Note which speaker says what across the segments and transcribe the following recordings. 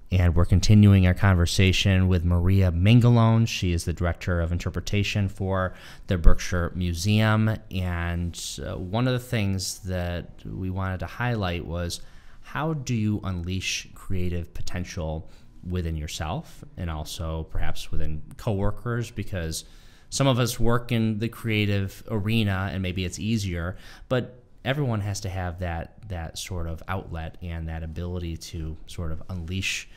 Speaker 1: And we're continuing our conversation with Maria Mingalone. She is the Director of Interpretation for the Berkshire Museum. And one of the things that we wanted to highlight was, how do you unleash creative potential within yourself and also perhaps within coworkers? Because some of us work in the creative arena and maybe it's easier, but everyone has to have that sort of outlet and that ability to sort of unleash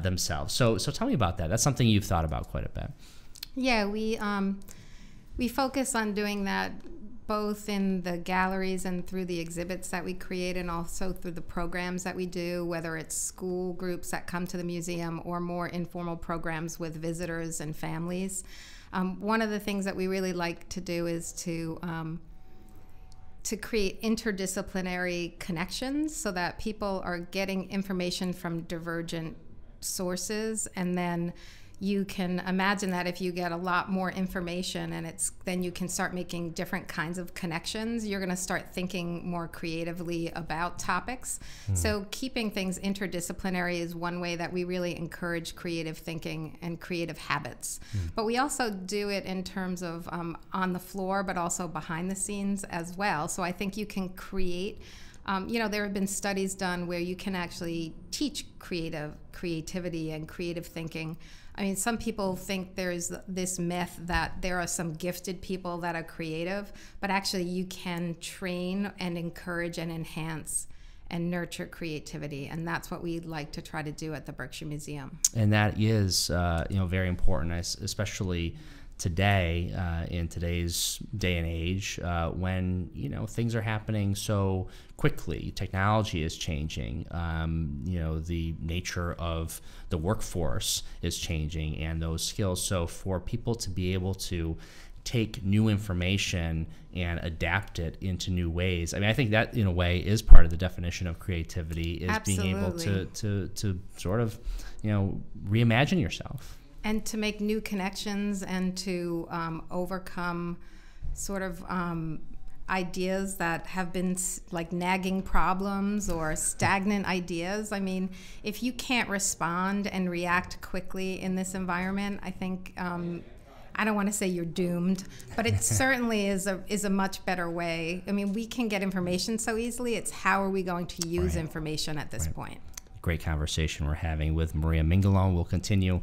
Speaker 1: themselves. So tell me about that. That's something you've thought about quite a bit.
Speaker 2: Yeah, we focus on doing that both in the galleries and through the exhibits that we create, and also through the programs that we do, whether it's school groups that come to the museum or more informal programs with visitors and families. One of the things that we really like to do is to create interdisciplinary connections so that people are getting information from divergent sources, and then you can imagine that if you get a lot more information and then you can start making different kinds of connections, you're going to start thinking more creatively about topics. So keeping things interdisciplinary is one way that we really encourage creative thinking and creative habits. But we also do it in terms of on the floor, but also behind the scenes as well. So I think you can create there have been studies done where you can actually teach creativity and creative thinking. I mean, some people think there's this myth that there are some gifted people that are creative, but actually you can train and encourage and enhance and nurture creativity, and that's what we like to try to do at the Berkshire Museum.
Speaker 1: And that is very important, especially today, in today's day and age, when things are happening so quickly. Technology is changing. The nature of the workforce is changing, and those skills. So for people to be able to take new information and adapt it into new ways, I mean, I think that in a way is part of the definition of creativity, is
Speaker 2: Absolutely.
Speaker 1: being able to sort of reimagine yourself.
Speaker 2: And to make new connections and to overcome sort of ideas that have been like nagging problems or stagnant ideas. I mean, if you can't respond and react quickly in this environment, I think, I don't want to say you're doomed, but it certainly is a much better way. I mean, we can get information so easily. It's how are we going to use information at this point?
Speaker 1: Great conversation we're having with Maria Mingalone. We'll continue